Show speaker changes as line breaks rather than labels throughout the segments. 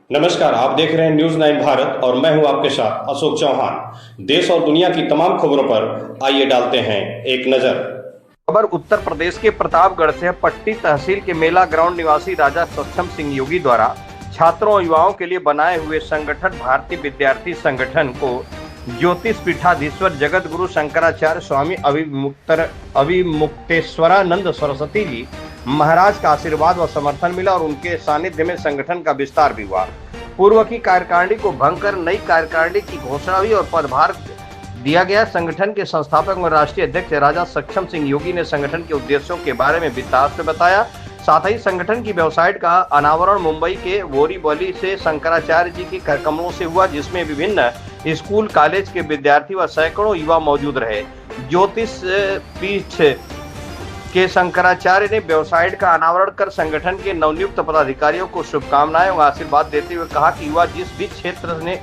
नमस्कार, आप देख रहे हैं न्यूज 9 भारत और मैं हूं आपके साथ अशोक चौहान। देश और दुनिया की तमाम खबरों पर आइए डालते हैं एक नजर।
खबर उत्तर प्रदेश के प्रतापगढ़ से। पट्टी तहसील के मेला ग्राउंड निवासी राजा सक्षम सिंह योगी द्वारा छात्रों और युवाओं के लिए बनाए हुए संगठन भारतीय विद्यार्थी संगठन को ज्योतिष पीठाधीश्वर जगत गुरु शंकराचार्य स्वामी अभिमुक्तेश्वरानंद सरस्वती जी महाराज का आशीर्वाद व समर्थन मिला और उनके सानिध्य में संगठन का विस्तार भी हुआ। पूर्व की कार्यकारिणी को भंग कर नई कार्यकारिणी की घोषणा हुई और पदभार दिया गया। संगठन के संस्थापक व राष्ट्रीय अध्यक्ष राजा सक्षम सिंह योगी ने संगठन के उद्देश्यों के बारे में विस्तार से बताया। साथ ही संगठन की वेबसाइट का अनावरण मुंबई के बोरीवली से शंकराचार्य जी के कर कमलों से हुआ, जिसमें विभिन्न स्कूल कॉलेज के विद्यार्थी व सैकड़ों युवा मौजूद रहे। ज्योतिष पीठ के शंकराचार्य ने वेबसाइट का अनावरण कर संगठन के नवनियुक्त पदाधिकारियों को शुभकामनाएं व आशीर्वाद देते हुए कहा कि युवा जिस भी क्षेत्र में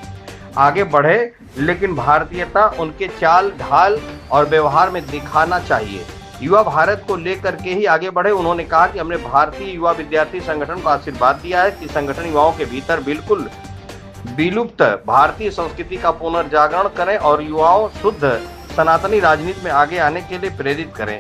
आगे बढ़े, लेकिन भारतीयता उनके चाल ढाल और व्यवहार में दिखाना चाहिए। युवा भारत को लेकर के ही आगे बढ़े। उन्होंने कहा कि हमने भारतीय युवा विद्यार्थी संगठन को आशीर्वाद दिया है कि संगठन युवाओं के भीतर बिल्कुल विलुप्त भारतीय संस्कृति का पुनर्जागरण करें और युवाओं शुद्ध सनातनी राजनीति में आगे आने के लिए प्रेरित करें।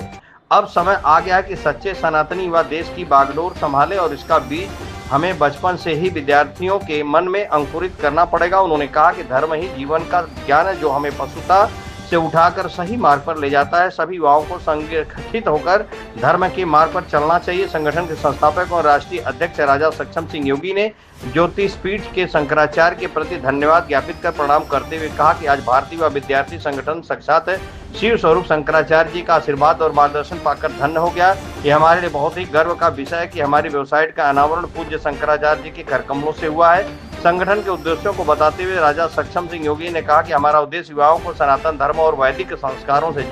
अब समय आ गया है कि सच्चे सनातनी युवा देश की बागडोर संभाले और इसका बीज हमें बचपन से ही विद्यार्थियों के मन में अंकुरित करना पड़ेगा। उन्होंने कहा कि धर्म ही जीवन का ज्ञान है जो हमें पशुता से उठाकर सही मार्ग पर ले जाता है। सभी युवाओं को संगठित होकर धर्म के मार्ग पर चलना चाहिए। संगठन के संस्थापक और राष्ट्रीय अध्यक्ष राजा सक्षम सिंह योगी ने ज्योतिष पीठ के शंकराचार्य के प्रति धन्यवाद ज्ञापित कर प्रणाम करते हुए कहा कि आज भारतीय व विद्यार्थी संगठन साक्षात शिव स्वरूप शंकराचार्य जी का आशीर्वाद और मार्गदर्शन पाकर धन्य हो गया। ये हमारे लिए बहुत ही गर्व का विषय है कि हमारी वेबसाइट का अनावरण पूज्य शंकराचार्य जी के कर कमलों से हुआ है। संगठन के उद्देश्यों को बताते हुए राजा सक्षम सिंह योगी ने कहा कि हमारा उद्देश्य युवाओं को सनातन धर्म और वैदिक संस्कारों से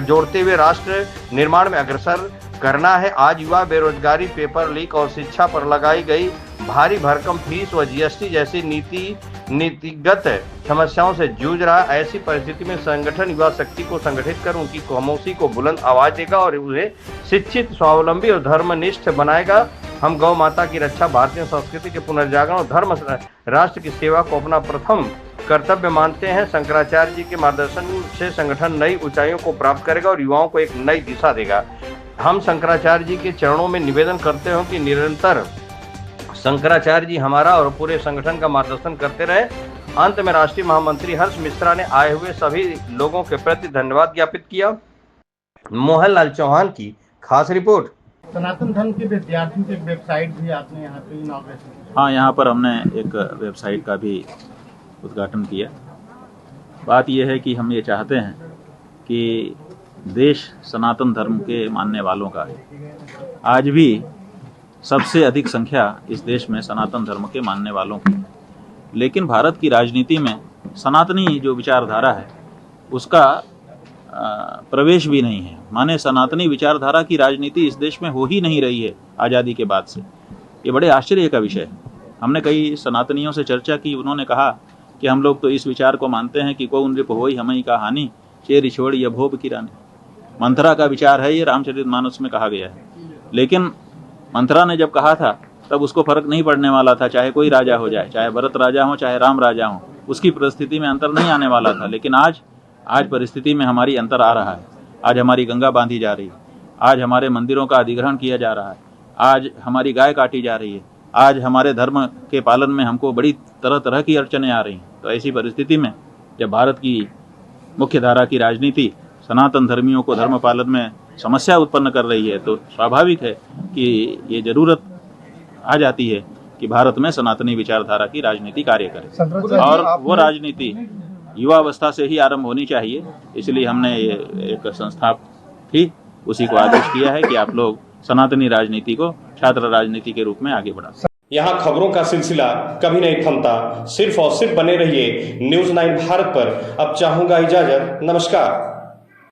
जोड़ते हुए राष्ट्र निर्माण में अग्रसर करना है। आज युवा बेरोजगारी, पेपर लीक और शिक्षा पर लगाई गई भारी भरकम फीस व जीएसटी जैसी नीतिगत समस्याओं से जूझ रहा है। ऐसी परिस्थिति में संगठन युवा शक्ति को संगठित कर उनकी खामोशी को बुलंद आवाज देगा और उन्हें शिक्षित, स्वावलंबी और धर्मनिष्ठ बनाएगा। हम गौ माता की रक्षा, भारतीय संस्कृति के पुनर्जागरण और धर्म राष्ट्र की सेवा को अपना प्रथम कर्तव्य मानते हैं। शंकराचार्य जी के मार्गदर्शन से संगठन नई ऊंचाइयों को प्राप्त करेगा और युवाओं को एक नई दिशा देगा। हम शंकराचार्य जी के चरणों में निवेदन करते हैं कि निरंतर शंकराचार्य जी हमारा और पूरे संगठन का मार्गदर्शन करते रहे। अंत में राष्ट्रीय महामंत्री हर्ष मिश्रा ने आए हुए सभी लोगों के प्रति धन्यवाद ज्ञापित किया। मोहनलाल चौहान की खास रिपोर्ट।
सनातन धर्म के विद्यार्थियों की वेबसाइट भी आपने यहाँ पे इनॉग्रेशन किया?
हाँ, यहाँ पर हमने एक वेबसाइट का भी उद्घाटन किया। बात यह है कि हम ये चाहते हैं कि देश सनातन धर्म के मानने वालों का है। आज भी सबसे अधिक संख्या इस देश में सनातन धर्म के मानने वालों की है, लेकिन भारत की राजनीति में सनातनी जो विचारधारा है उसका प्रवेश भी नहीं है। माने सनातनी विचारधारा की राजनीति इस देश में हो ही नहीं रही है आज़ादी के बाद से। ये बड़े आश्चर्य का विषय है। हमने कई सनातनियों से चर्चा की, उन्होंने कहा कि हम लोग तो इस विचार को मानते हैं कि को नृप होई हमें का हानि चेर छोड़ या भोब की रानी। मंथरा का विचार है, ये रामचरितमानस में कहा गया है। लेकिन मंथरा ने जब कहा था तब उसको फर्क नहीं पड़ने वाला था, चाहे कोई राजा हो जाए, चाहे भरत राजा हो चाहे राम राजा हो, उसकी परिस्थिति में अंतर नहीं आने वाला था। लेकिन आज परिस्थिति में हमारी अंतर आ रहा है। आज हमारी गंगा बांधी जा रही है, आज हमारे मंदिरों का अधिग्रहण किया जा रहा है, आज हमारी गाय काटी जा रही है, आज हमारे धर्म के पालन में हमको बड़ी तरह तरह की अड़चनें आ रही हैं। तो ऐसी परिस्थिति में जब भारत की मुख्य धारा की राजनीति सनातन धर्मियों को धर्म पालन में समस्या उत्पन्न कर रही है, तो स्वाभाविक है कि ये जरूरत आ जाती है कि भारत में सनातनी विचारधारा की राजनीति कार्य करे और वो राजनीति युवावस्था से ही आरंभ होनी चाहिए। इसलिए हमने ये एक संस्था थी, उसी को आदेश किया है कि आप लोग सनातनी राजनीति को छात्र राजनीति के रूप में आगे बढ़ा।
यहाँ खबरों का सिलसिला कभी नहीं थमता। सिर्फ और सिर्फ बने रहिए न्यूज 9 भारत पर। अब चाहूंगा इजाजत। नमस्कार।